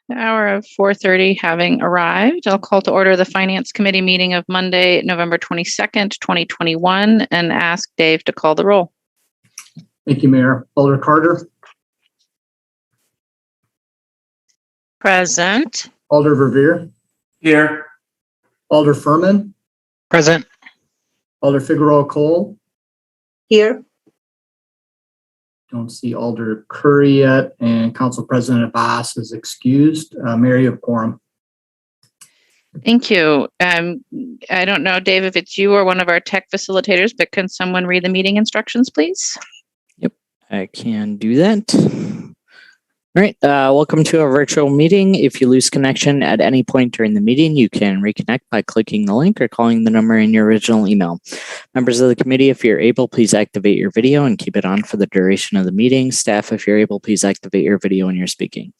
The hour of 4:30 having arrived, I'll call to order the Finance Committee meeting of Monday, November 22nd, 2021, and ask Dave to call the roll. Thank you, Mayor. Alder Carter. Present. Alder Verveer. Here. Alder Furman. Present. Alder Figueroa Cole. Here. Don't see Alder Curry yet, and Council President Abbas is excused. Mayor, you have quorum. Thank you. I don't know, Dave, if it's you or one of our tech facilitators, but can someone read the meeting instructions, please? Yep, I can do that. All right, welcome to our virtual meeting. If you lose connection at any point during the meeting, you can reconnect by clicking the link or calling the number in your original email. Members of the committee, if you're able, please activate your video and keep it on for the duration of the meeting. Staff, if you're able, please activate your video when you're speaking.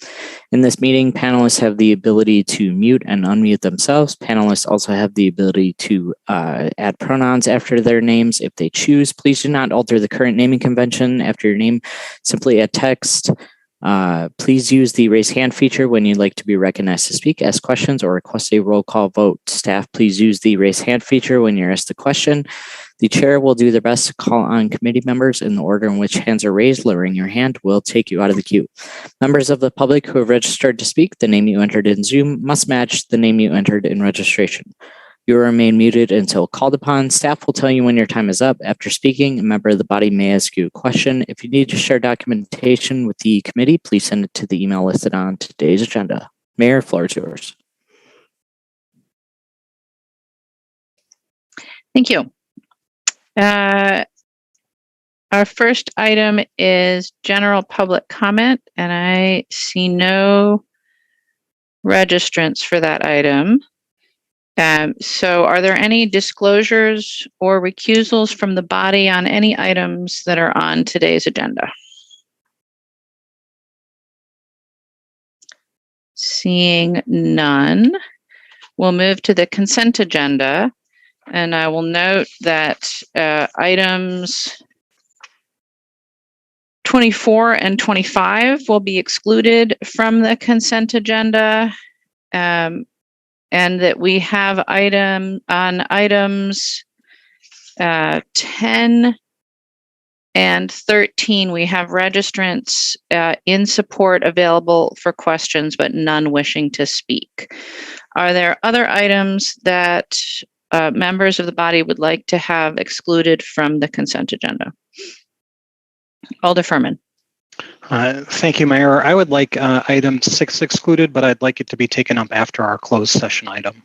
In this meeting, panelists have the ability to mute and unmute themselves. Panelists also have the ability to add pronouns after their names if they choose. Please do not alter the current naming convention after your name. Simply add text. Please use the raise hand feature when you'd like to be recognized to speak, ask questions, or request a roll call vote. Staff, please use the raise hand feature when you're asked a question. The chair will do their best to call on committee members in the order in which hands are raised. Lowering your hand will take you out of the queue. Members of the public who have registered to speak, the name you entered in Zoom must match the name you entered in registration. You will remain muted until called upon. Staff will tell you when your time is up. After speaking, a member of the body may ask you a question. If you need to share documentation with the committee, please send it to the email listed on today's agenda. Mayor, floor is yours. Thank you. Our first item is general public comment, and I see no registrants for that item. So are there any disclosures or recusals from the body on any items that are on today's agenda? Seeing none, we'll move to the consent agenda. And I will note that items 24 and 25 will be excluded from the consent agenda. And that we have items 10 and 13, we have registrants in support available for questions, but none wishing to speak. Are there other items that members of the body would like to have excluded from the consent agenda? Alder Furman. Thank you, Mayor. I would like item 6 excluded, but I'd like it to be taken up after our closed session item.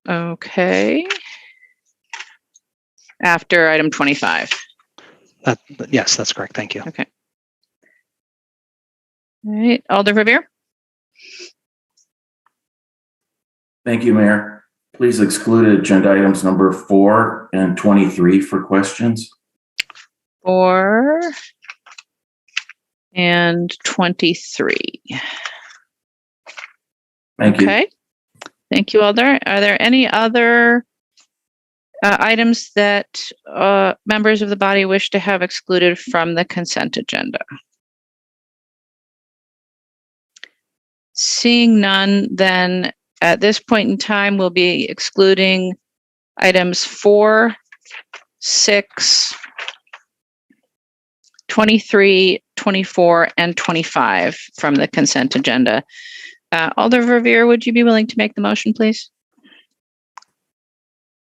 Okay. After item 25. Yes, that's correct. Thank you. Okay. All right, Alder Verveer. Thank you, Mayor. Please exclude agenda items number 4 and 23 for questions. 4 and 23. Thank you. Okay. Thank you, Alder. Are there any other items that members of the body wish to have excluded from the consent agenda? Seeing none, then at this point in time, we'll be excluding items 4, 6, 23, 24, and 25 from the consent agenda. Alder Verveer, would you be willing to make the motion, please?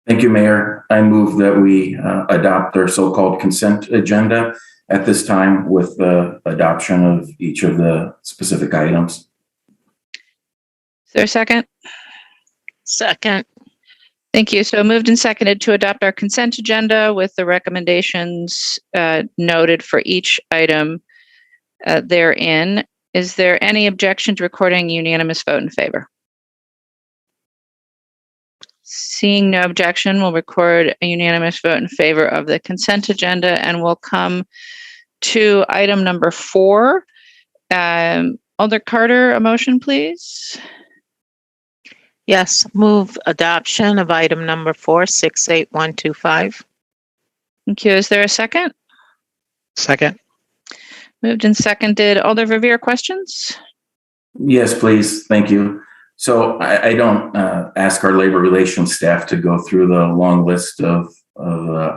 Thank you, Mayor. I move that we adopt our so-called consent agenda at this time with the adoption of each of the specific items. Is there a second? Second. Thank you. So moved and seconded to adopt our consent agenda with the recommendations noted for each item therein. Is there any objection to recording a unanimous vote in favor? Seeing no objection, we'll record a unanimous vote in favor of the consent agenda, and we'll come to item number 4. Alder Carter, a motion, please. Yes, move adoption of item number 4, 68125. Thank you. Is there a second? Second. Moved and seconded. Alder Verveer, questions? Yes, please. Thank you. So I don't ask our labor relations staff to go through the long list of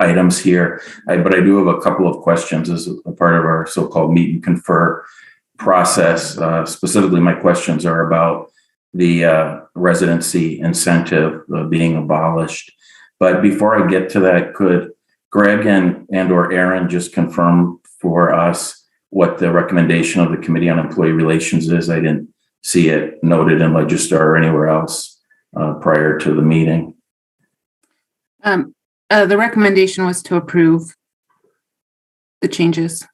items here, but I do have a couple of questions as a part of our so-called meet and confer process. Specifically, my questions are about the residency incentive being abolished. But before I get to that, could Greg and or Aaron just confirm for us what the recommendation of the Committee on Employee Relations is? I didn't see it noted in Legistar or anywhere else prior to the meeting. The recommendation was to approve the changes.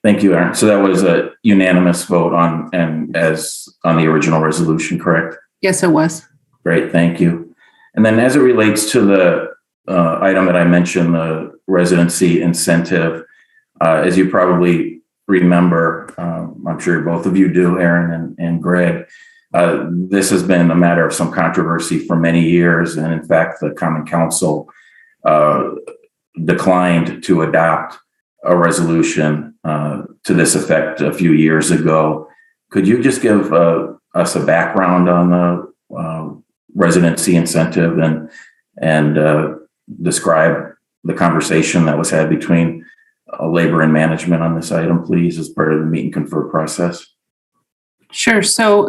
Thank you, Aaron. So that was a unanimous vote on the original resolution, correct? Yes, it was. Great, thank you. And then as it relates to the item that I mentioned, the residency incentive, as you probably remember, I'm sure both of you do, Aaron and Greg, this has been a matter of some controversy for many years. And in fact, the Common Council declined to adopt a resolution to this effect a few years ago. Could you just give us a background on the residency incentive and describe the conversation that was had between labor and management on this item, please, as part of the meet and confer process? Sure. So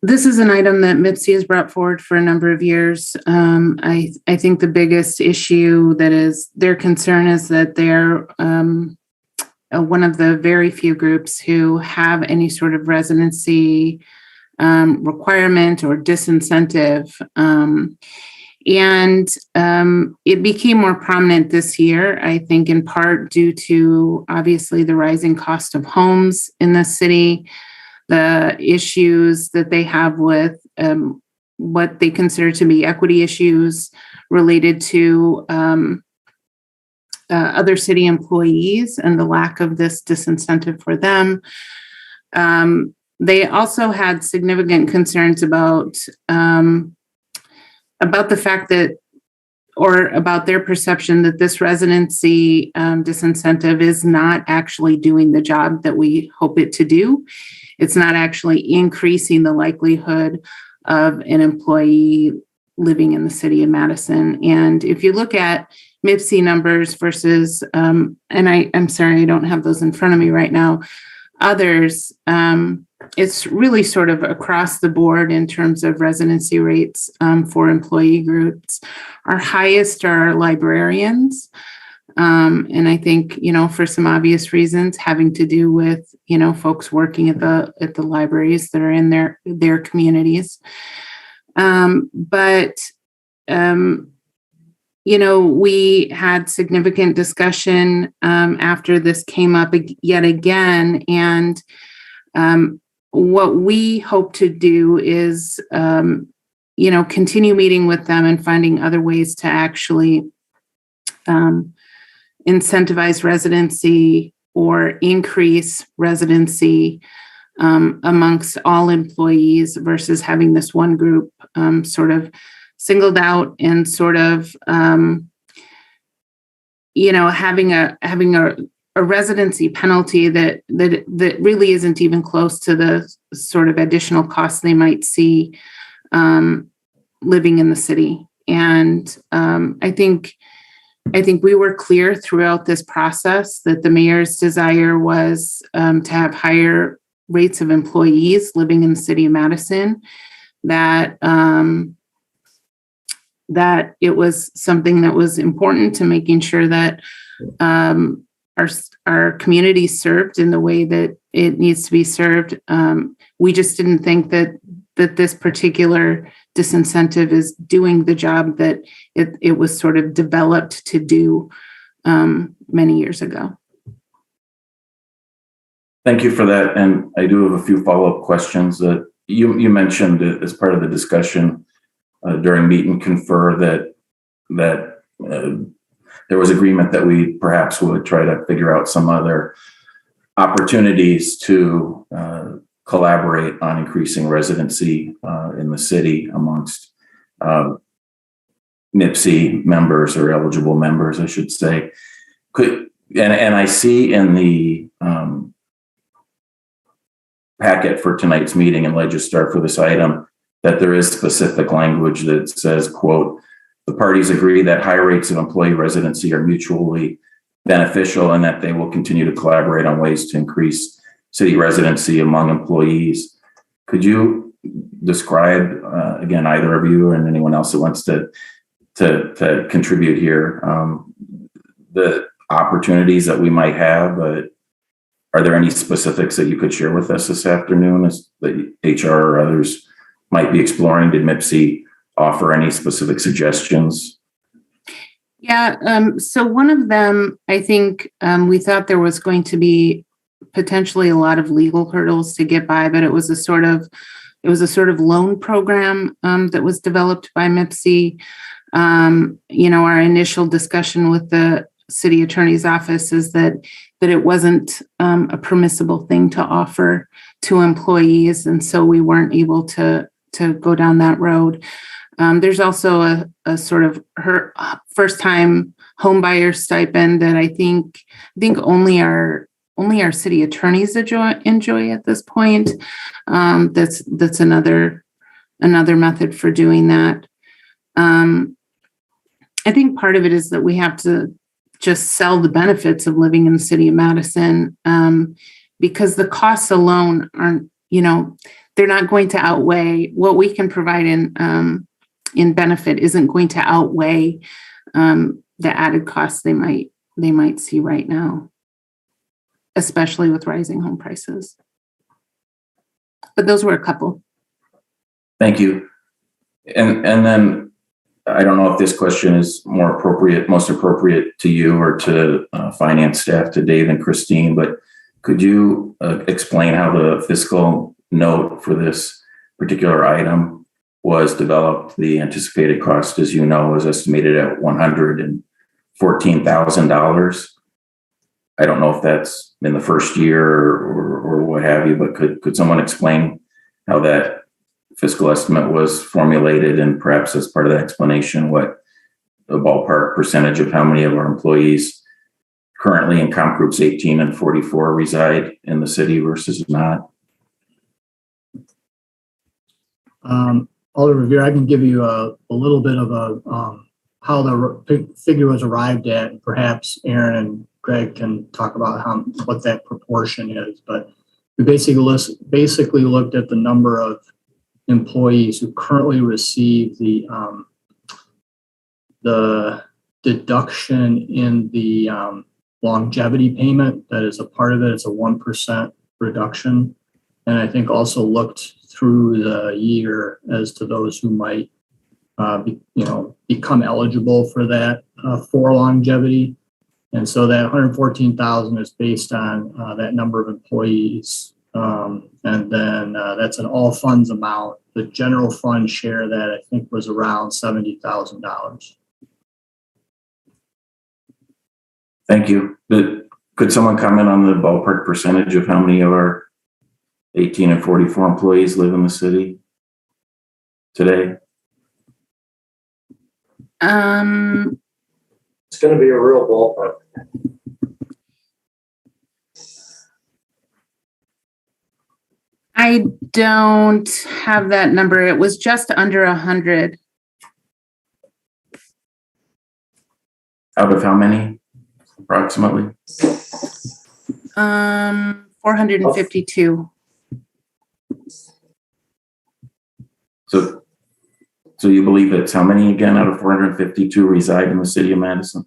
this is an item that MIPC has brought forward for a number of years. I think the biggest issue that is their concern is that they're one of the very few groups who have any sort of residency requirement or disincentive. And it became more prominent this year, I think, in part due to obviously the rising cost of homes in the city, the issues that they have with what they consider to be equity issues related to other city employees and the lack of this disincentive for them. They also had significant concerns about the fact that, or about their perception that this residency disincentive is not actually doing the job that we hope it to do. It's not actually increasing the likelihood of an employee living in the city of Madison. And if you look at MIPC numbers versus, and I'm sorry, I don't have those in front of me right now, others, it's really sort of across the board in terms of residency rates for employee groups. Our highest are librarians. And I think, for some obvious reasons having to do with, folks working at the libraries that are in their communities. But we had significant discussion after this came up yet again. And what we hope to do is, continue meeting with them and finding other ways to actually incentivize residency or increase residency amongst all employees versus having this one group sort of singled out and sort of, having a residency penalty that really isn't even close to the sort of additional costs they might see living in the city. And I think we were clear throughout this process that the mayor's desire was to have higher rates of employees living in the city of Madison, that it was something that was important to making sure that our community served in the way that it needs to be served. We just didn't think that this particular disincentive is doing the job that it was sort of developed to do many years ago. Thank you for that. And I do have a few follow-up questions that you mentioned as part of the discussion during meet and confer that there was agreement that we perhaps would try to figure out some other opportunities to collaborate on increasing residency in the city amongst MIPC members or eligible members, I should say. Could and I see in the packet for tonight's meeting in Legislator for this item that there is specific language that says, quote, the parties agree that high rates of employee residency are mutually beneficial and that they will continue to collaborate on ways to increase city residency among employees. Could you describe, again, either of you and anyone else that wants to contribute here, the opportunities that we might have? Are there any specifics that you could share with us this afternoon as the HR or others might be exploring? Did MIPC offer any specific suggestions? Yeah, so one of them, I think we thought there was going to be potentially a lot of legal hurdles to get by, but it was a sort of loan program that was developed by MIPC. Our initial discussion with the city attorney's office is that it wasn't a permissible thing to offer to employees, and so we weren't able to go down that road. There's also a sort of her first-time home buyer stipend that I think only our city attorneys enjoy at this point. That's another method for doing that. I think part of it is that we have to just sell the benefits of living in the city of Madison, because the costs alone aren't, they're not going to outweigh what we can provide in benefit isn't going to outweigh the added costs they might see right now, especially with rising home prices. But those were a couple. Thank you. And then I don't know if this question is most appropriate to you or to finance staff, to Dave and Christine, but could you explain how the fiscal note for this particular item was developed? The anticipated cost, as you know, was estimated at $114,000. I don't know if that's in the first year or what have you, but could someone explain how that fiscal estimate was formulated, and perhaps as part of the explanation, what the ballpark percentage of how many of our employees currently in comp groups 18 and 44 reside in the city versus not? Alder Revere, I can give you a little bit of how the figure was arrived at, and perhaps Aaron and Greg can talk about what that proportion is. But we basically looked at the number of employees who currently receive the deduction in the longevity payment. That is a part of it. It's a 1% reduction. And I think also looked through the year as to those who might become eligible for that for longevity. And so that 114,000 is based on that number of employees. And then that's an all funds amount. The general fund share of that, I think, was around $70,000. Thank you. Could someone comment on the ballpark percentage of how many of our 18 and 44 employees live in the city today? It's going to be a real ballpark. I don't have that number. It was just under 100. Out of how many, approximately? 452. So you believe it's how many again out of 452 reside in the city of Madison?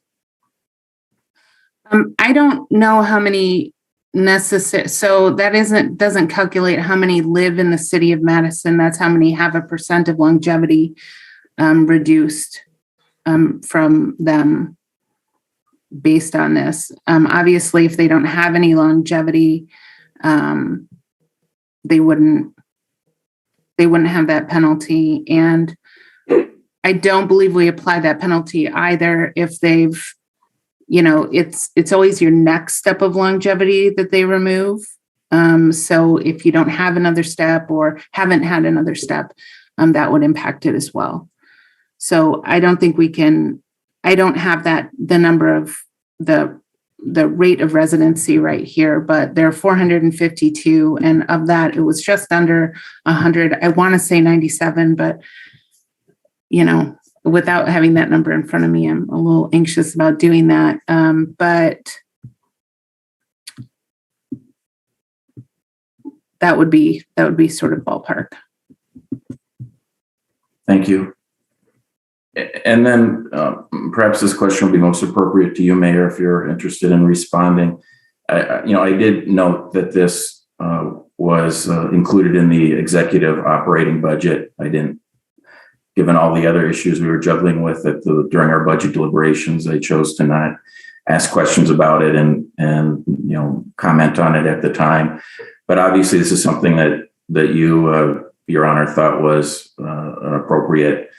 I don't know how many necessary. So that doesn't calculate how many live in the city of Madison. That's how many have a percent of longevity reduced from them based on this. Obviously, if they don't have any longevity, they wouldn't have that penalty. And I don't believe we apply that penalty either if they've, it's always your next step of longevity that they remove. So if you don't have another step or haven't had another step, that would impact it as well. So I don't think I don't have the number of the the rate of residency right here, but there are 452, and of that, it was just under 100. I want to say 97, but without having that number in front of me, I'm a little anxious about doing that. But that would be sort of ballpark. Thank you. And then perhaps this question will be most appropriate to you, Mayor, if you're interested in responding. I did note that this was included in the executive operating budget. I didn't, given all the other issues we were juggling with during our budget deliberations, I chose to not ask questions about it and comment on it at the time. But obviously, this is something that you, Your Honor, thought was an appropriate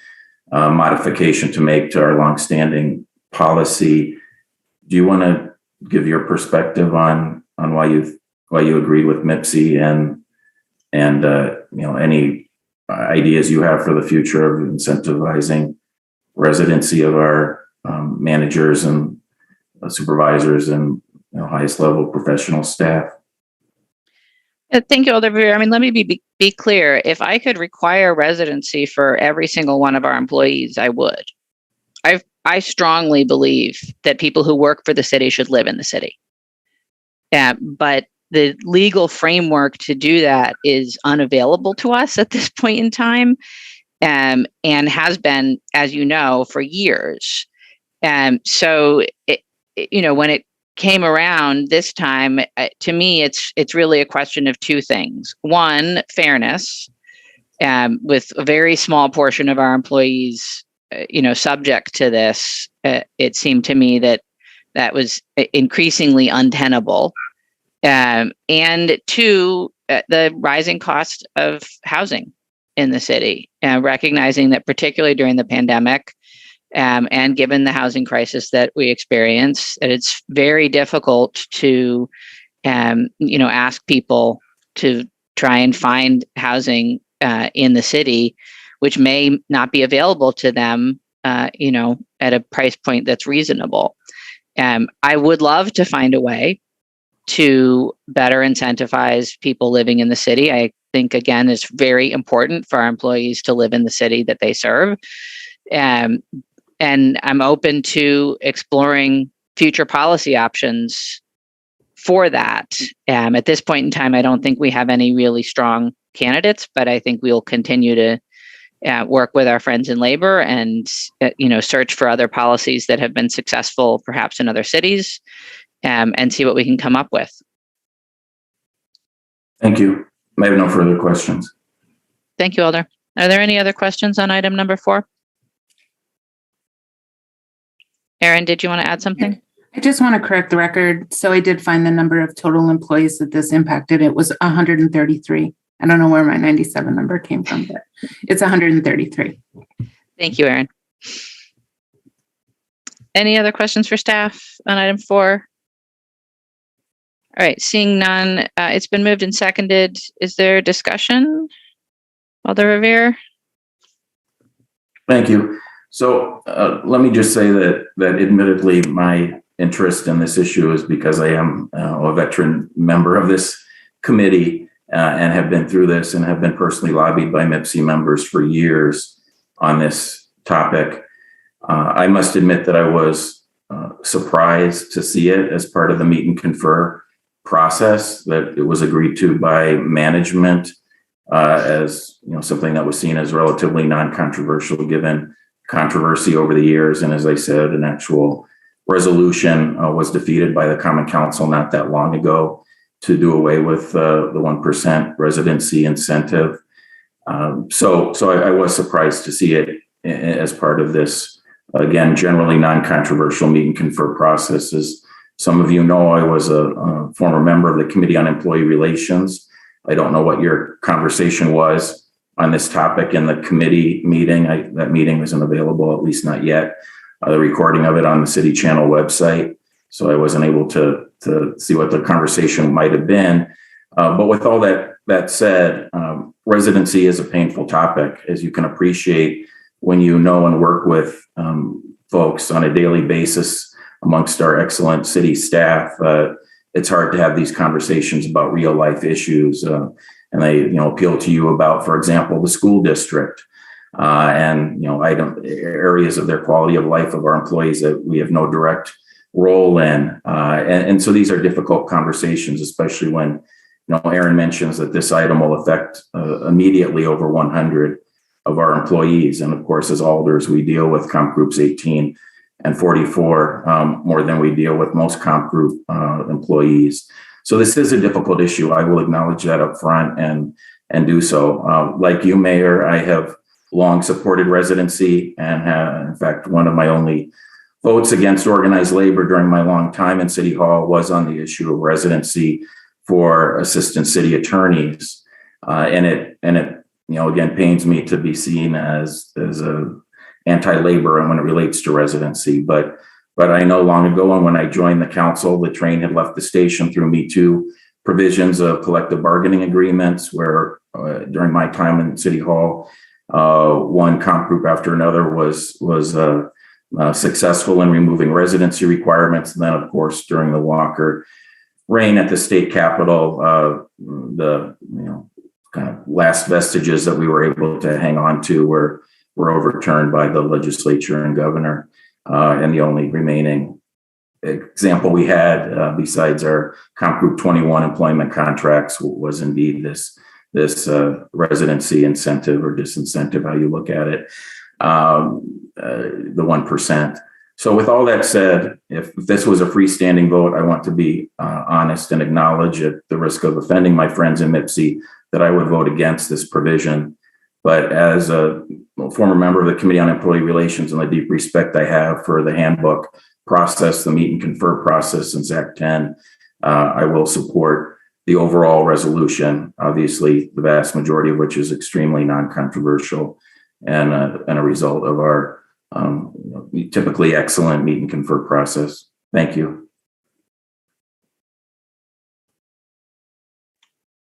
modification to make to our longstanding policy. Do you want to give your perspective on why you agreed with MIPSI and any ideas you have for the future of incentivizing residency of our managers and supervisors and highest level professional staff? Thank you, Alder. I mean, let me be clear. If I could require residency for every single one of our employees, I would. I strongly believe that people who work for the city should live in the city. But the legal framework to do that is unavailable to us at this point in time, and has been, as you know, for years. So, when it came around this time, to me, it's really a question of two things. One, fairness, with a very small portion of our employees, subject to this. It seemed to me that was increasingly untenable. And two, the rising cost of housing in the city, recognizing that particularly during the pandemic, and given the housing crisis that we experience, that it's very difficult to, ask people to try and find housing in the city, which may not be available to them, at a price point that's reasonable. I would love to find a way to better incentivize people living in the city. I think, again, it's very important for our employees to live in the city that they serve. And I'm open to exploring future policy options for that. At this point in time, I don't think we have any really strong candidates, but I think we'll continue to work with our friends in labor and, search for other policies that have been successful perhaps in other cities, and see what we can come up with. Thank you. I have no further questions. Thank you, Alder. Are there any other questions on item number 4? Erin, did you want to add something? I just want to correct the record. So I did find the number of total employees that this impacted. It was 133. I don't know where my 97 number came from, but it's 133. Thank you, Erin. Any other questions for staff on item 4? All right, seeing none, it's been moved and seconded. Is there discussion? Alder Revere? Thank you. So let me just say that admittedly, my interest in this issue is because I am a veteran member of this committee and have been through this and have been personally lobbied by MIPSI members for years on this topic. I must admit that I was surprised to see it as part of the meet and confer process, that it was agreed to by management as something that was seen as relatively non-controversial given controversy over the years. And as I said, an actual resolution was defeated by the Common Council not that long ago to do away with the 1% residency incentive. So I was surprised to see it as part of this, again, generally non-controversial meet and confer process. As some of you know, I was a former member of the Committee on Employee Relations. I don't know what your conversation was on this topic in the committee meeting. That meeting isn't available, at least not yet. The recording of it on the City Channel website. So I wasn't able to see what the conversation might have been. But with all that said, residency is a painful topic, as you can appreciate when you know and work with folks on a daily basis amongst our excellent city staff. It's hard to have these conversations about real life issues. And I, appeal to you about, for example, the school district and, areas of their quality of life of our employees that we have no direct role in. And so these are difficult conversations, especially when, Aaron mentions that this item will affect immediately over 100 of our employees. And of course, as alders, we deal with comp groups 18 and 44 more than we deal with most comp group employees. So this is a difficult issue. I will acknowledge that up front and do so. Like you, Mayor, I have long supported residency and have, in fact, one of my only votes against organized labor during my long time in City Hall was on the issue of residency for assistant city attorneys. And it again, pains me to be seen as a anti-labor and when it relates to residency. But I know long ago, and when I joined the council, the train had left the station through Me Too provisions of collective bargaining agreements, where during my time in City Hall, one comp group after another was successful in removing residency requirements. And then, of course, during the Walker reign at the state capitol, the kind of last vestiges that we were able to hang on to were overturned by the legislature and governor. And the only remaining example we had besides our Comp Group 21 employment contracts was indeed this residency incentive or disincentive, how you look at it, the 1%. So with all that said, if this was a freestanding vote, I want to be honest and acknowledge, at the risk of offending my friends in MIPSI, that I would vote against this provision. But as a former member of the Committee on Employee Relations and the deep respect I have for the handbook process, the meet and confer process, and Act 10, I will support the overall resolution, obviously the vast majority of which is extremely non-controversial and a result of our typically excellent meet and confer process. Thank you.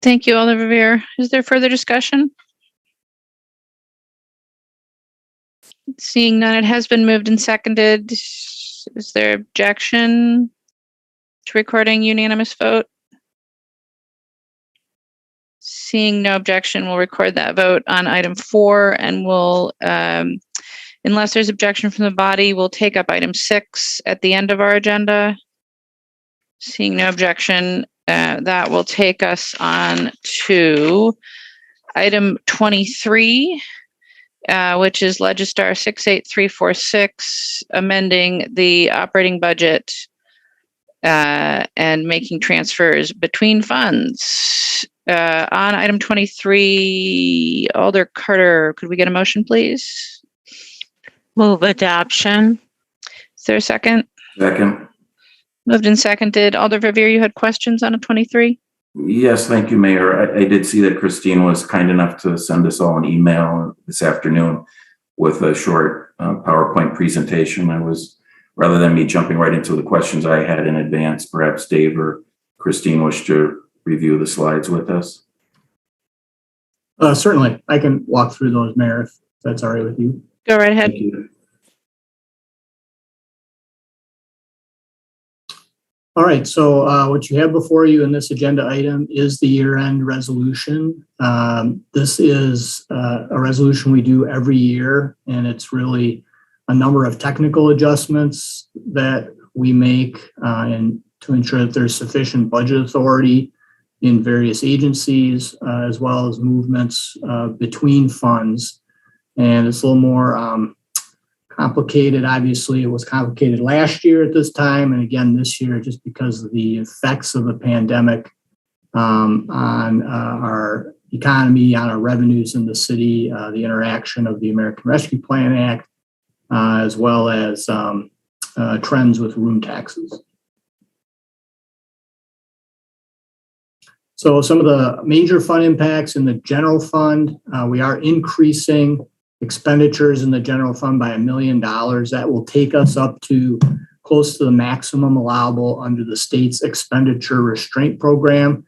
Thank you, Alder Verveer. Is there further discussion? Seeing none, it has been moved and seconded. Is there objection to recording unanimous vote? Seeing no objection, we'll record that vote on item 4, and we'll, unless there's objection from the body, we'll take up item 6 at the end of our agenda. Seeing no objection, that will take us on to item 23, which is Legistar 68346, amending the operating budget and making transfers between funds. On item 23, Alder Carter, could we get a motion, please? Move adoption. Is there a second? Second. Moved and seconded. Alder Verveer, you had questions on 23? Yes, thank you, Mayor. I did see that Christine was kind enough to send us all an email this afternoon with a short PowerPoint presentation. Rather than me jumping right into the questions I had in advance, perhaps Dave or Christine wish to review the slides with us. Certainly, I can walk through those, Mayor, if that's all right with you. Go right ahead. Thank you. All right, so what you have before you in this agenda item is the year-end resolution. This is a resolution we do every year, and it's really a number of technical adjustments that we make and to ensure that there's sufficient budget authority in various agencies, as well as movements between funds. And it's a little more complicated. Obviously, it was complicated last year at this time, and again this year, just because of the effects of the pandemic on our economy, on our revenues in the city, the interaction of the American Rescue Plan Act, as well as trends with room taxes. So some of the major fund impacts in the general fund, we are increasing expenditures in the general fund by $1 million. That will take us up to close to the maximum allowable under the state's expenditure restraint program.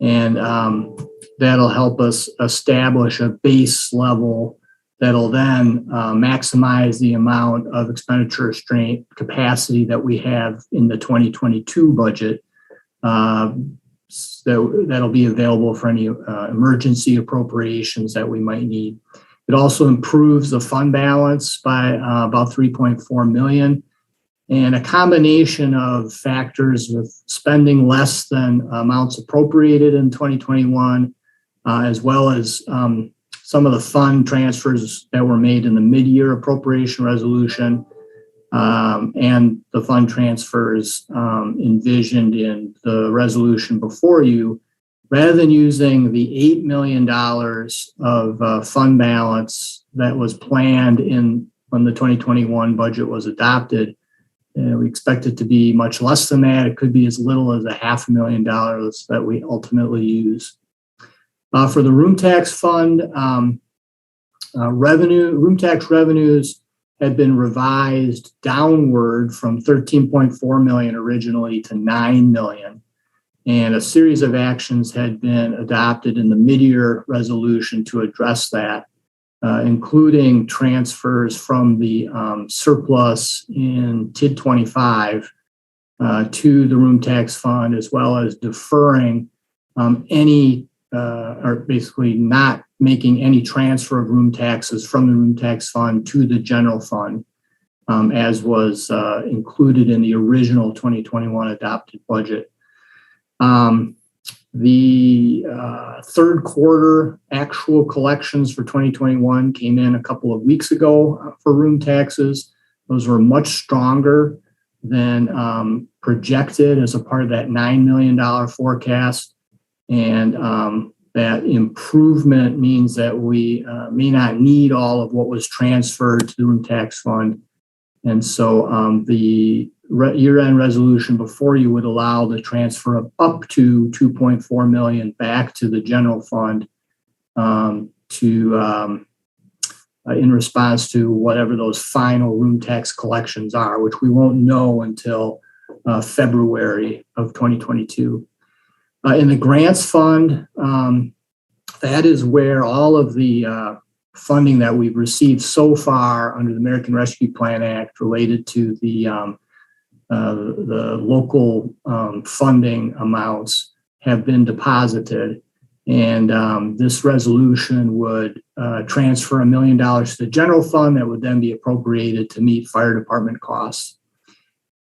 And that'll help us establish a base level that'll then maximize the amount of expenditure restraint capacity that we have in the 2022 budget. That'll be available for any emergency appropriations that we might need. It also improves the fund balance by about 3.4 million. And a combination of factors with spending less than amounts appropriated in 2021, as well as some of the fund transfers that were made in the mid-year appropriation resolution, and the fund transfers envisioned in the resolution before you, rather than using the $8 million of fund balance that was planned when the 2021 budget was adopted. We expect it to be much less than that. It could be as little as $500,000 that we ultimately use. For the room tax fund, room tax revenues had been revised downward from 13.4 million originally to 9 million. And a series of actions had been adopted in the mid-year resolution to address that, including transfers from the surplus in TID 25 to the room tax fund, as well as deferring or basically not making any transfer of room taxes from the room tax fund to the general fund, as was included in the original 2021 adopted budget. The third quarter actual collections for 2021 came in a couple of weeks ago for room taxes. Those were much stronger than projected as a part of that $9 million forecast. And that improvement means that we may not need all of what was transferred to the room tax fund. And so the year-end resolution before you would allow the transfer of up to 2.4 million back to the general fund in response to whatever those final room tax collections are, which we won't know until February of 2022. In the grants fund, that is where all of the funding that we've received so far under the American Rescue Plan Act related to the local funding amounts have been deposited. And this resolution would transfer $1 million to the general fund that would then be appropriated to meet fire department costs.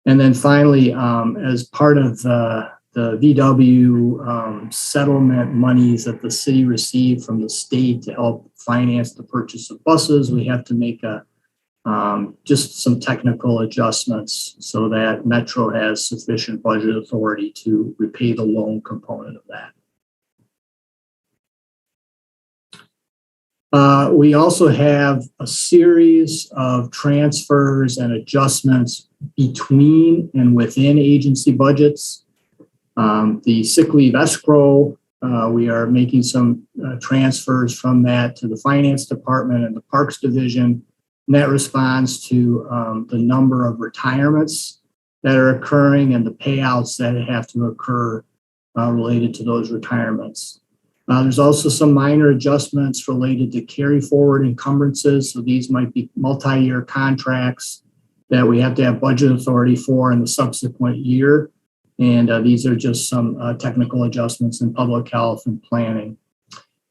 And then finally, as part of the VW settlement monies that the city received from the state to help finance the purchase of buses, we have to make just some technical adjustments so that Metro has sufficient budget authority to repay the loan component of that. We also have a series of transfers and adjustments between and within agency budgets. The sick leave escrow, we are making some transfers from that to the finance department and the parks division. And that responds to the number of retirements that are occurring and the payouts that have to occur related to those retirements. There's also some minor adjustments related to carry forward encumbrances. So these might be multi-year contracts that we have to have budget authority for in the subsequent year. And these are just some technical adjustments in public health and planning.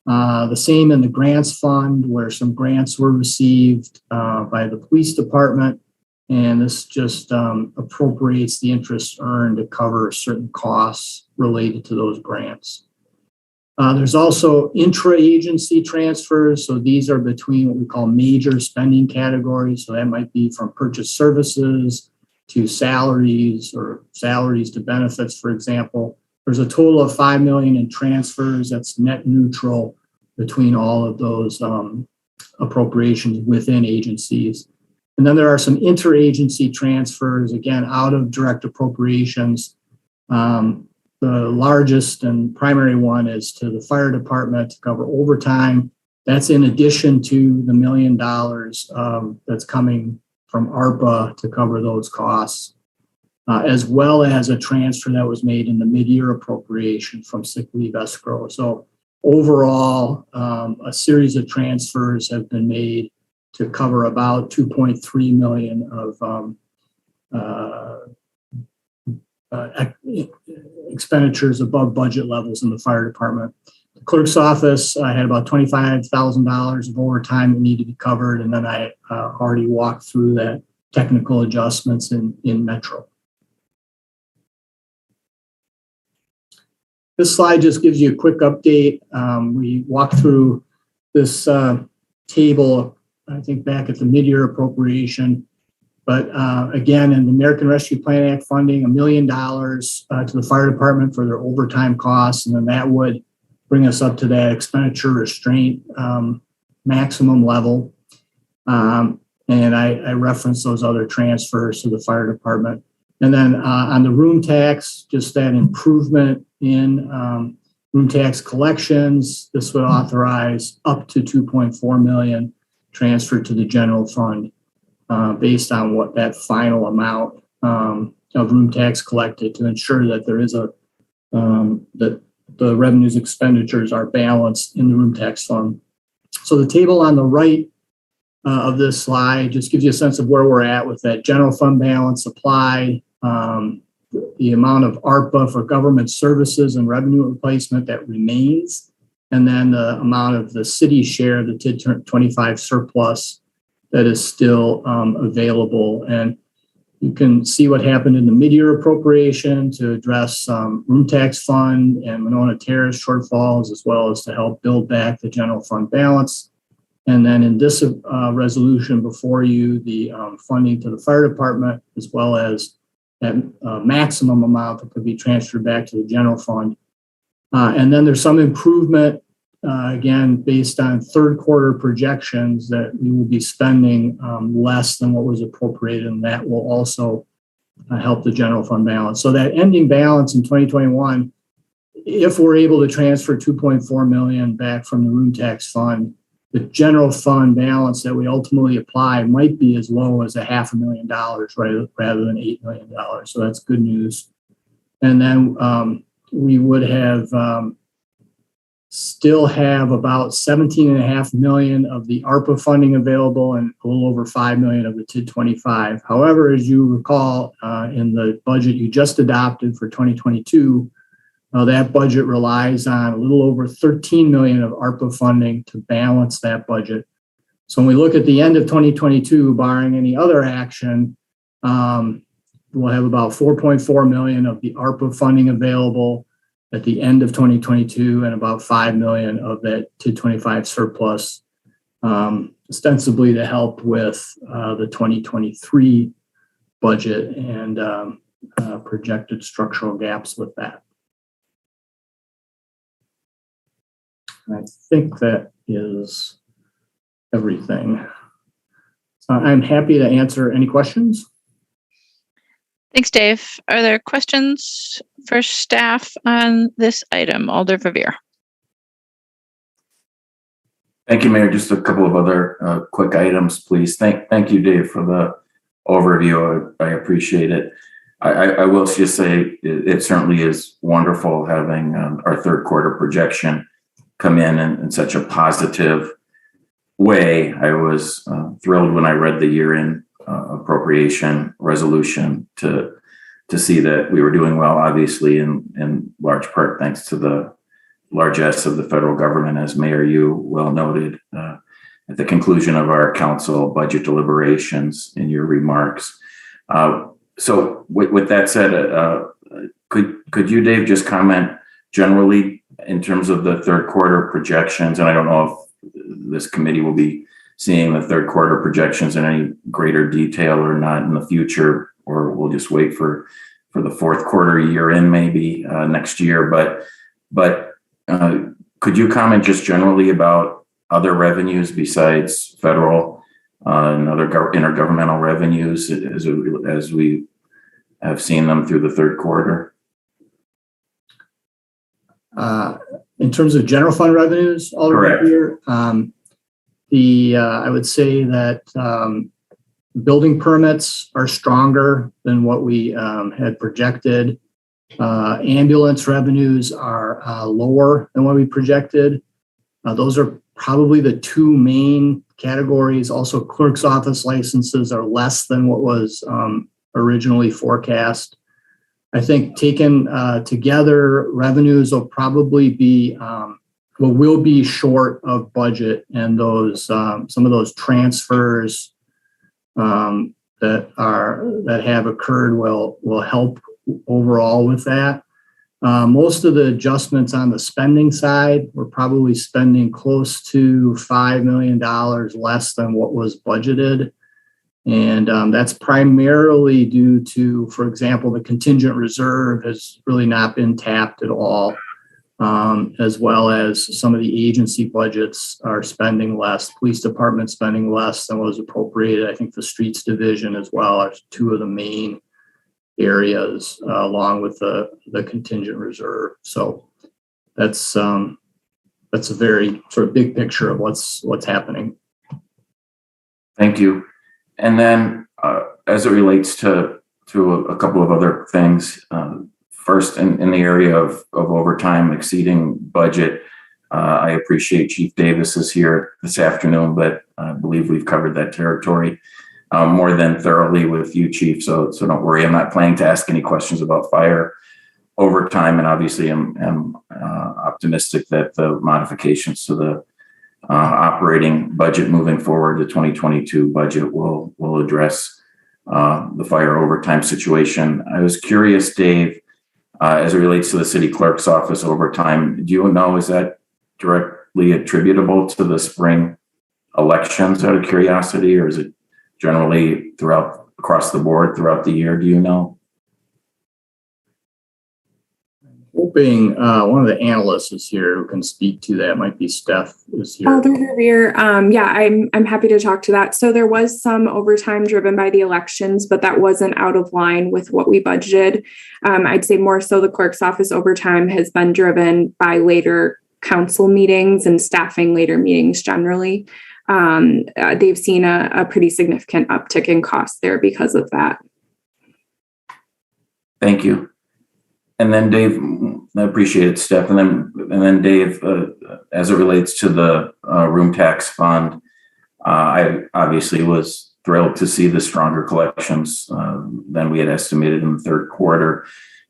The same in the grants fund, where some grants were received by the police department. And this just appropriates the interest earned to cover certain costs related to those grants. There's also intra-agency transfers. So these are between what we call major spending categories. So that might be from purchase services to salaries or salaries to benefits, for example. There's a total of 5 million in transfers. That's net neutral between all of those appropriations within agencies. And then there are some interagency transfers, again, out of direct appropriations. The largest and primary one is to the fire department to cover overtime. That's in addition to the $1 million that's coming from ARPA to cover those costs, as well as a transfer that was made in the mid-year appropriation from sick leave escrow. So overall, a series of transfers have been made to cover about 2.3 million of expenditures above budget levels in the fire department. The clerk's office had about $25,000 of overtime that needed to be covered, and then I already walked through that technical adjustments in Metro. This slide just gives you a quick update. We walked through this table, I think, back at the mid-year appropriation. But again, in the American Rescue Plan Act funding, $1 million to the fire department for their overtime costs, and then that would bring us up to that expenditure restraint maximum level. And I referenced those other transfers to the fire department. And then on the room tax, just that improvement in room tax collections, this would authorize up to 2.4 million transferred to the general fund based on what that final amount of room tax collected to ensure that there is that the revenues expenditures are balanced in the room tax fund. So the table on the right of this slide just gives you a sense of where we're at with that general fund balance applied, the amount of ARPA for government services and revenue replacement that remains, and then the amount of the city share, the TID 25 surplus that is still available. And you can see what happened in the mid-year appropriation to address room tax fund and Monona Terrace shortfalls, as well as to help build back the general fund balance. And then in this resolution before you, the funding to the fire department, as well as that maximum amount that could be transferred back to the general fund. And then there's some improvement, again, based on third quarter projections that we will be spending less than what was appropriated, and that will also help the general fund balance. So that ending balance in 2021, if we're able to transfer 2.4 million back from the room tax fund, the general fund balance that we ultimately apply might be as low as $500,000, rather than $8 million. So that's good news. And then we would have still have about 17.5 million of the ARPA funding available and a little over 5 million of the TID 25. However, as you recall, in the budget you just adopted for 2022, that budget relies on a little over 13 million of ARPA funding to balance that budget. So when we look at the end of 2022, barring any other action, we'll have about 4.4 million of the ARPA funding available at the end of 2022 and about 5 million of that TID 25 surplus, ostensibly to help with the 2023 budget and projected structural gaps with that. I think that is everything. So I'm happy to answer any questions. Thanks, Dave. Are there questions for staff on this item? Alder Verveer. Thank you, Mayor. Just a couple of other quick items, please. Thank you, Dave, for the overview. I appreciate it. I will just say it certainly is wonderful having our third quarter projection come in such a positive way. I was thrilled when I read the year-end appropriation resolution to see that we were doing well, obviously, in large part thanks to the largesse of the federal government, as Mayor, you well noted at the conclusion of our council budget deliberations in your remarks. So with that said, could you, Dave, just comment generally in terms of the third quarter projections? And I don't know if this committee will be seeing the third quarter projections in any greater detail or not in the future, or we'll just wait for the fourth quarter year in maybe next year. But could you comment just generally about other revenues besides federal and other intergovernmental revenues as we have seen them through the third quarter? In terms of general fund revenues, all right here, I would say that building permits are stronger than what we had projected. Ambulance revenues are lower than what we projected. Those are probably the two main categories. Also, clerk's office licenses are less than what was originally forecast. I think taken together, revenues will probably be will be short of budget, and those some of those transfers that have occurred will help overall with that. Most of the adjustments on the spending side, we're probably spending close to $5 million less than what was budgeted. And that's primarily due to, for example, the contingent reserve has really not been tapped at all, as well as some of the agency budgets are spending less, police department spending less than what was appropriated. I think the streets division as well are two of the main areas, along with the contingent reserve. So that's a very sort of big picture of what's happening. Thank you. And then as it relates to a couple of other things, first in the area of overtime exceeding budget, I appreciate Chief Davis is here this afternoon, but I believe we've covered that territory more than thoroughly with you, Chief. So don't worry, I'm not planning to ask any questions about fire overtime, and obviously I'm optimistic that the modifications to the operating budget moving forward, the 2022 budget will address the fire overtime situation. I was curious, Dave, as it relates to the city clerk's office overtime, do you know, is that directly attributable to the spring elections out of curiosity, or is it generally across the board throughout the year? Do you know? Hoping one of the analysts is here who can speak to that. Might be Steph is here. Alder Revere. Yeah, I'm happy to talk to that. So there was some overtime driven by the elections, but that wasn't out of line with what we budgeted. I'd say more so the clerk's office overtime has been driven by later council meetings and staffing later meetings generally. They've seen a pretty significant uptick in costs there because of that. Thank you. And then Dave, I appreciate it, Steph. And then Dave, as it relates to the room tax fund, I obviously was thrilled to see the stronger collections than we had estimated in the third quarter.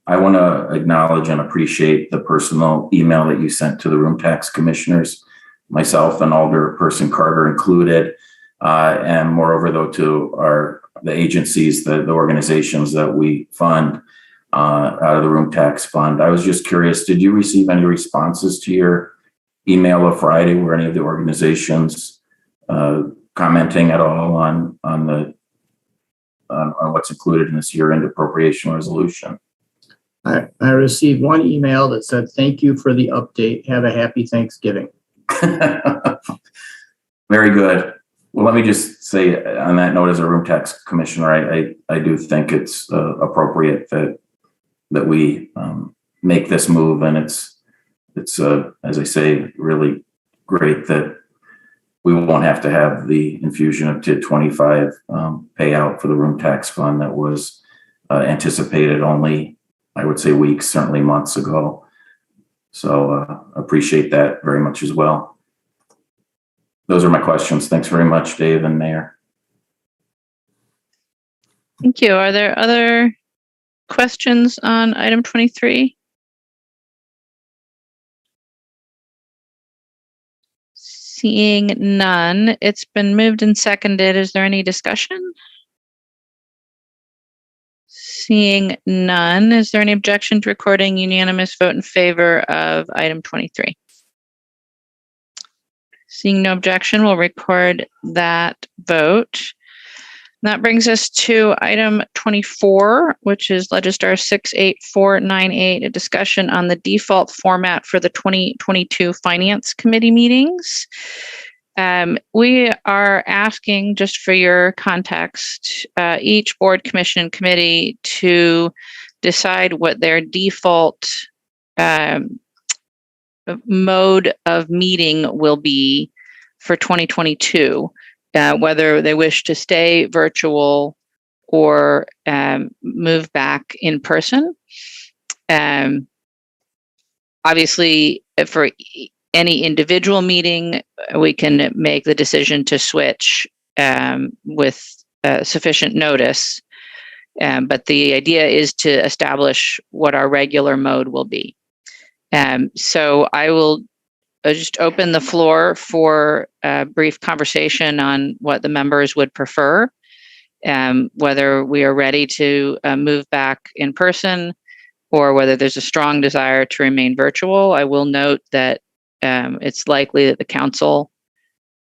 I want to acknowledge and appreciate the personal email that you sent to the room tax commissioners, myself and Alderperson Carter included, and moreover, though, to the agencies, the organizations that we fund out of the room tax fund. I was just curious, did you receive any responses to your email of Friday? Were any of the organizations commenting at all on what's included in this year-end appropriation resolution? I received one email that said, "Thank you for the update. Have a happy Thanksgiving." Very good. Well, let me just say on that note, as a room tax commissioner, I do think it's appropriate that we make this move, and it's as I say, really great that we won't have to have the infusion of TID 25 payout for the room tax fund that was anticipated only, I would say, weeks, certainly months ago. So appreciate that very much as well. Those are my questions. Thanks very much, Dave and Mayor. Thank you. Are there other questions on item 23? Seeing none, it's been moved and seconded. Is there any discussion? Seeing none, is there any objection to recording unanimous vote in favor of item 23? Seeing no objection, we'll record that vote. That brings us to item 24, which is Legislator 68498, a discussion on the default format for the 2022 Finance Committee meetings. We are asking, just for your context, each board, commission, and committee to decide what their default mode of meeting will be for 2022. Whether they wish to stay virtual or move back in person. Obviously, for any individual meeting, we can make the decision to switch with sufficient notice. But the idea is to establish what our regular mode will be. So I will just open the floor for a brief conversation on what the members would prefer, whether we are ready to move back in person or whether there's a strong desire to remain virtual. I will note that it's likely that the council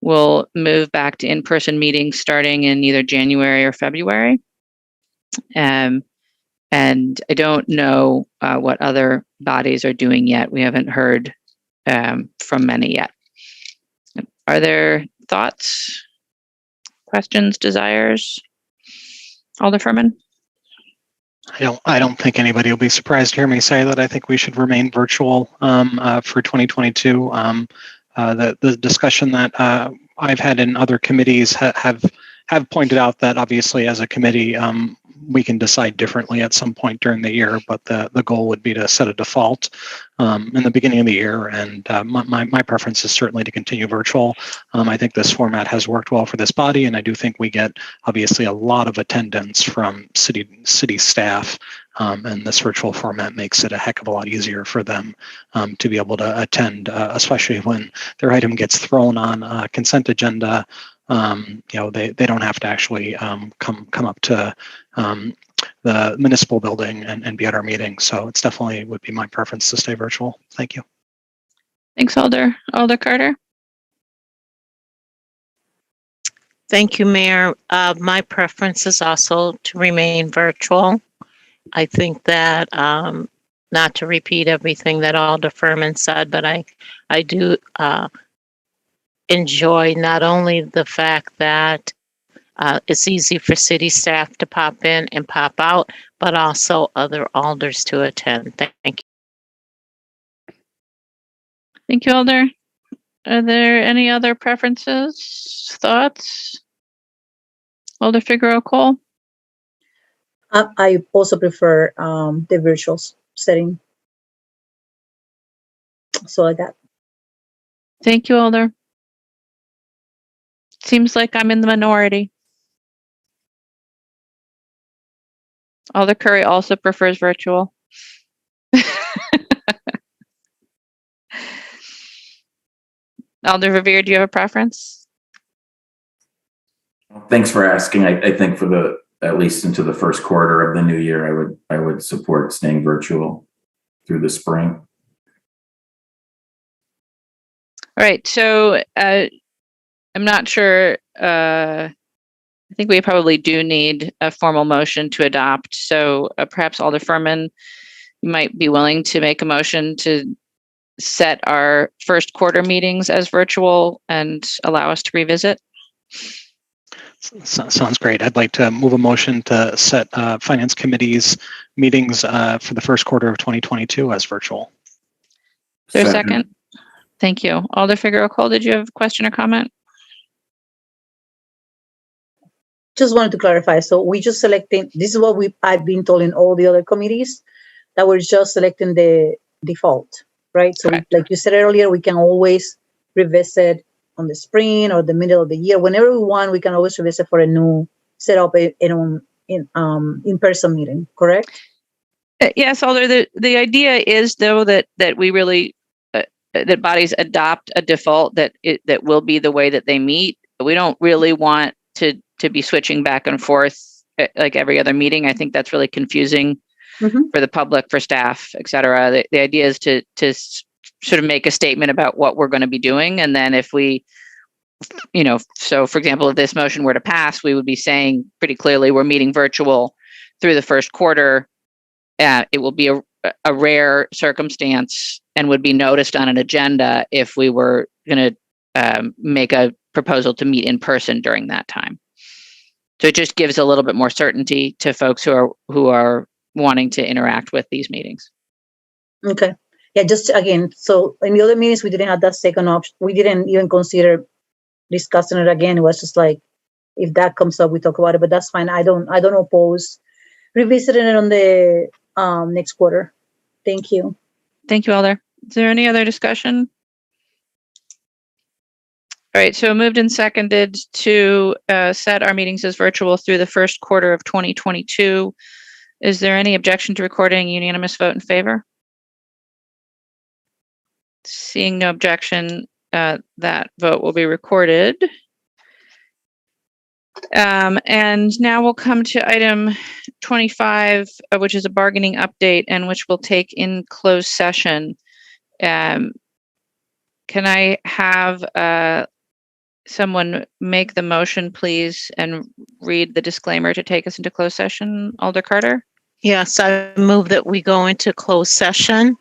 will move back to in-person meetings starting in either January or February. And I don't know what other bodies are doing yet. We haven't heard from many yet. Are there thoughts, questions, desires? Alder Furman? I don't think anybody will be surprised to hear me say that I think we should remain virtual for 2022. The discussion that I've had in other committees have pointed out that obviously as a committee we can decide differently at some point during the year, but the goal would be to set a default in the beginning of the year. And my preference is certainly to continue virtual. I think this format has worked well for this body, and I do think we get obviously a lot of attendance from city staff, and this virtual format makes it a heck of a lot easier for them to be able to attend, especially when their item gets thrown on a consent agenda. They don't have to actually come up to the municipal building and be at our meeting. So it's definitely would be my preference to stay virtual. Thank you. Thanks, Alder. Alder Carter? Thank you, Mayor. My preference is also to remain virtual. I think that, not to repeat everything that Alder Furman said, but I do enjoy not only the fact that it's easy for city staff to pop in and pop out, but also other alders to attend. Thank you. Thank you, Alder. Are there any other preferences, thoughts? Alder Figueroa Cole? I also prefer the virtual setting. So like that. Thank you, Alder. Seems like I'm in the minority. Alder Curry also prefers virtual. Alder Revere, do you have a preference? Thanks for asking. I think for at least into the first quarter of the new year, I would support staying virtual through the spring. All right, so I'm not sure. I think we probably do need a formal motion to adopt. So perhaps Alder Furman, you might be willing to make a motion to set our first quarter meetings as virtual and allow us to revisit. Sounds great. I'd like to move a motion to set Finance Committee's meetings for the first quarter of 2022 as virtual. Is there a second? Thank you. Alder Figueroa Cole, did you have a question or comment? Just wanted to clarify. So we just selecting, this is what I've been told in all the other committees, that we're just selecting the default, right? So like you said earlier, we can always revisit on the spring or the middle of the year. Whenever we want, we can always revisit for a new setup in in-person meeting, correct? Yes, Alder, the idea is though that we really, that bodies adopt a default that will be the way that they meet. We don't really want to be switching back and forth like every other meeting. I think that's really confusing for the public, for staff, et cetera. The idea is to sort of make a statement about what we're going to be doing. And then if we, so for example, if this motion were to pass, we would be saying pretty clearly we're meeting virtual through the first quarter. It will be a rare circumstance and would be noticed on an agenda if we were going to make a proposal to meet in person during that time. So it just gives a little bit more certainty to folks who are wanting to interact with these meetings. Okay. Yeah, just again, so in the other meetings, we didn't have that second option. We didn't even consider discussing it again. It was just like, if that comes up, we talk about it, but that's fine. I don't oppose revisiting it on the next quarter. Thank you. Thank you, Alder. Is there any other discussion? All right, so moved and seconded to set our meetings as virtual through the first quarter of 2022. Is there any objection to recording unanimous vote in favor? Seeing no objection, that vote will be recorded. And now we'll come to item 25, which is a bargaining update and which we'll take in closed session. Can I have someone make the motion, please, and read the disclaimer to take us into closed session? Alder Carter? Yes, I move that we go into closed session.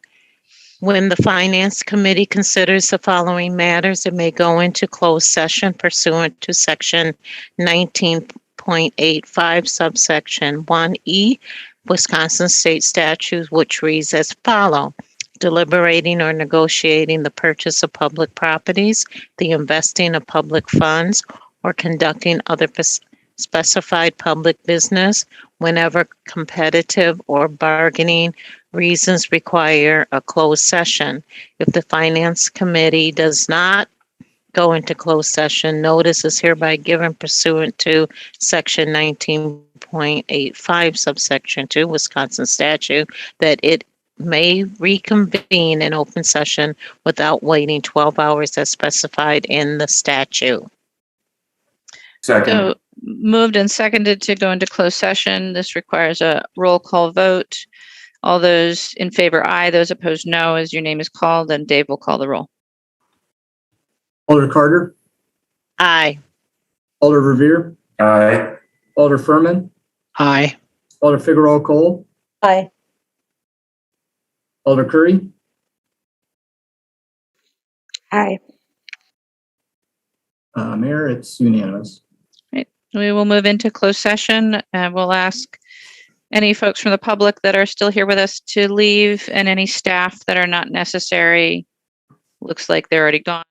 When the Finance Committee considers the following matters, it may go into closed session pursuant to Section 19.85, subsection 1E, Wisconsin State Statute, which reads as follows: deliberating or negotiating the purchase of public properties, the investing of public funds, or conducting other specified public business whenever competitive or bargaining reasons require a closed session. If the Finance Committee does not go into closed session, notice is hereby given pursuant to Section 19.85, subsection 2, Wisconsin statute, that it may reconvene in open session without waiting 12 hours as specified in the statute. Second. So moved and seconded to go into closed session. This requires a roll call vote. All those in favor, aye. Those opposed, no. As your name is called, and Dave will call the roll. Alder Carter, Aye. Alder Revere, Aye. Alder Furman, Aye. Alder Figueroa Cole, Aye. Alder Curry, Aye. Mayor, it's unanimous. We will move into closed session. We'll ask any folks from the public that are still here with us to leave, and any staff that are not necessary. Looks like they're already gone.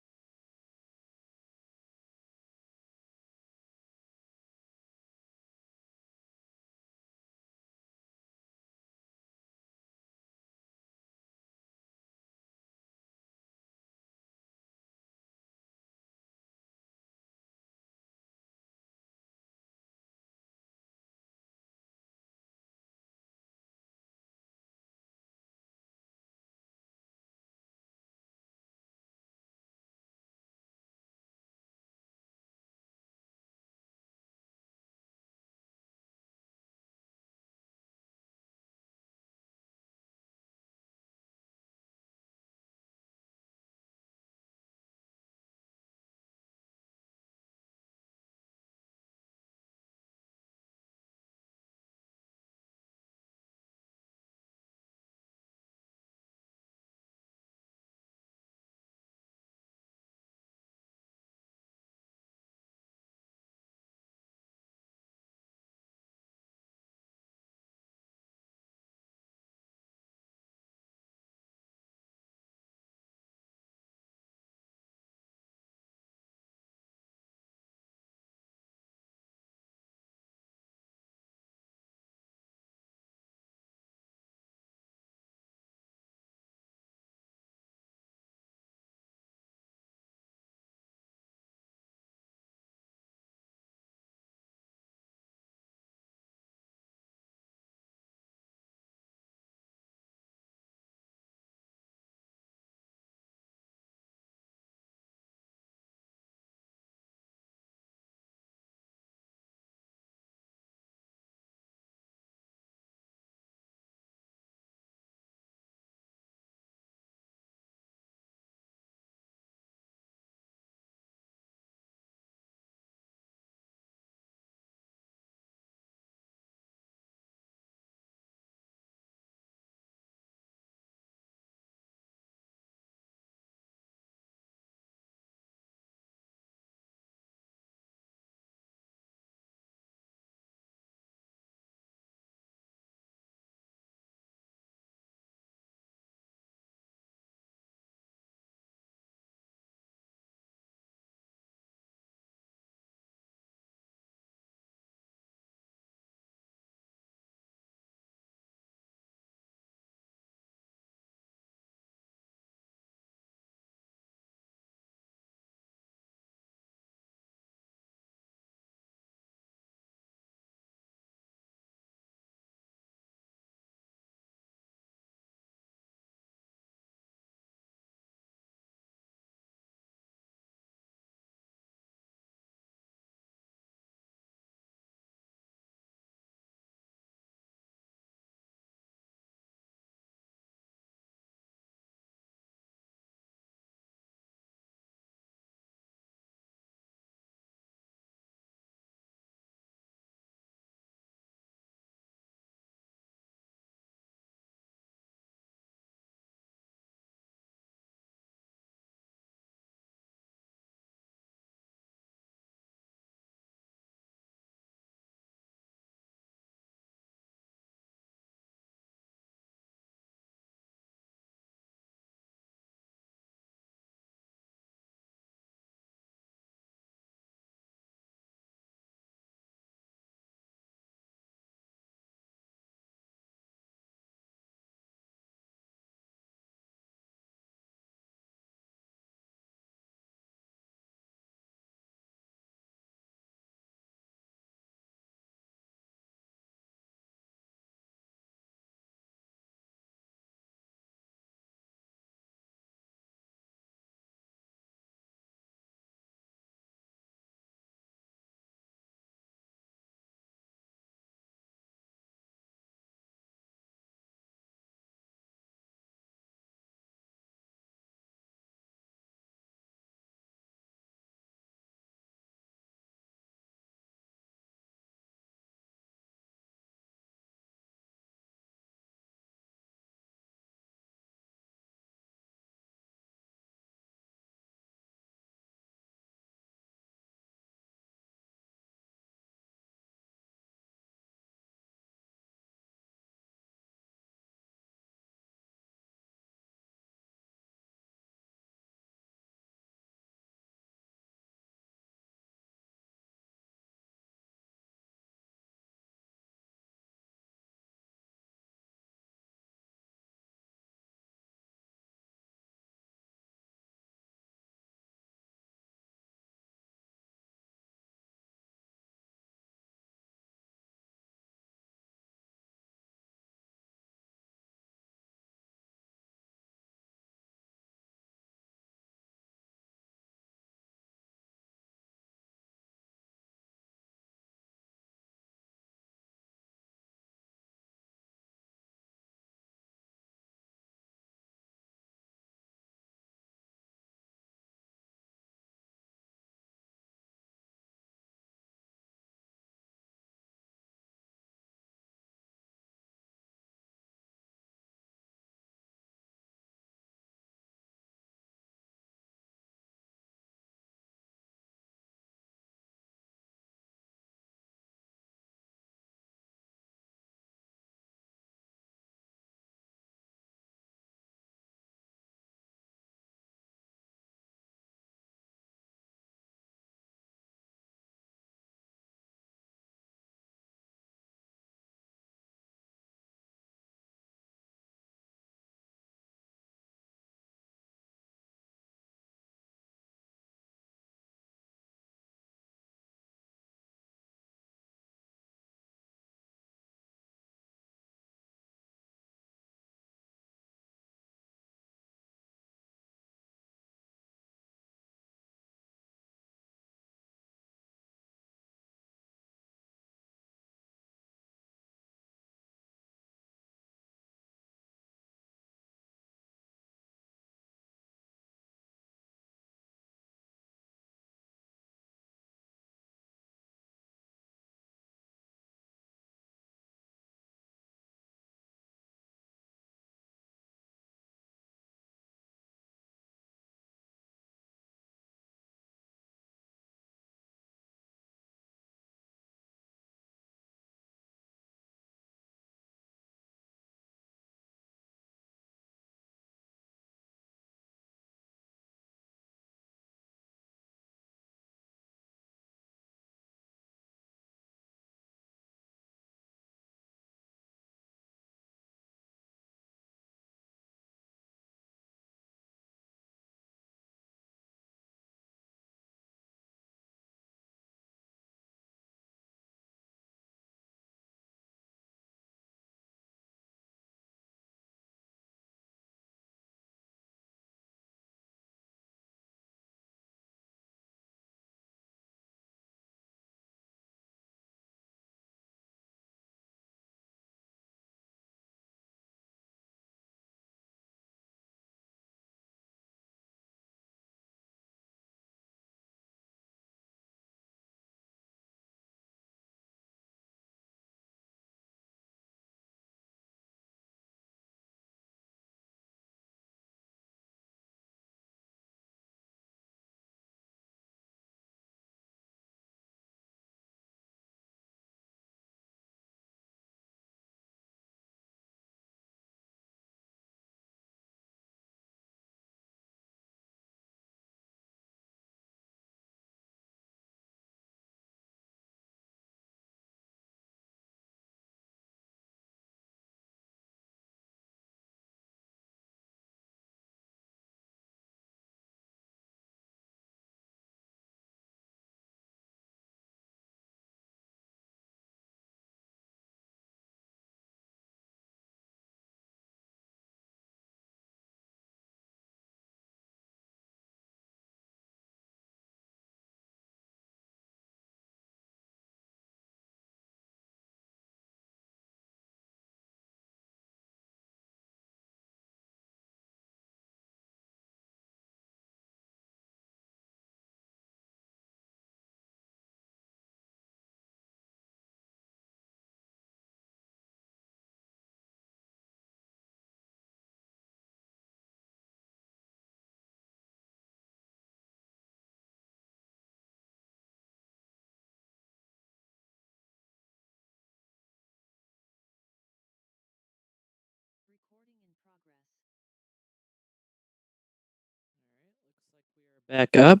Back up.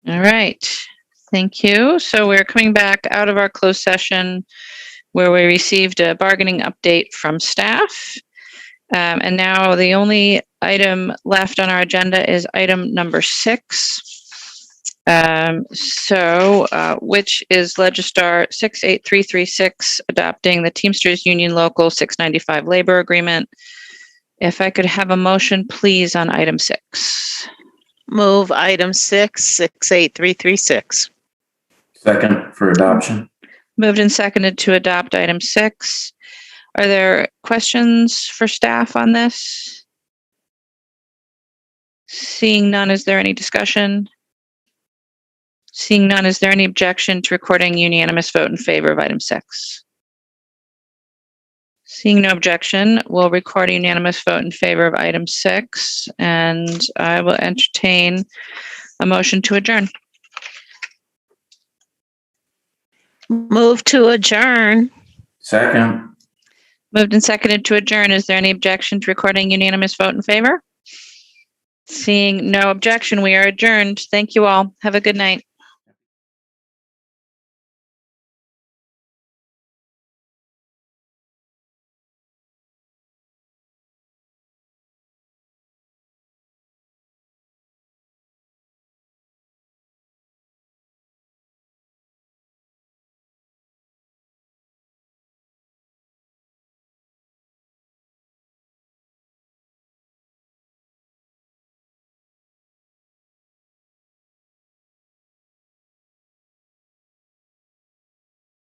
All right. Thank you. So we're coming back out of our closed session where we received a bargaining update from staff. And now the only item left on our agenda is item number 6. Which is Legistar 68336, adopting the Teamsters Union Local 695 labor agreement. If I could have a motion, please, on item 6. Move item 68336. Second for adoption. Moved and seconded to adopt item 6. Are there questions for staff on this? Seeing none, is there any discussion? Seeing none, is there any objection to recording unanimous vote in favor of item 6? Seeing no objection, we'll record a unanimous vote in favor of item 6, and I will entertain a motion to adjourn. Move to adjourn. Second. Moved and seconded to adjourn. Is there any objection to recording unanimous vote in favor? Seeing no objection, we are adjourned. Thank you all. Have a good night.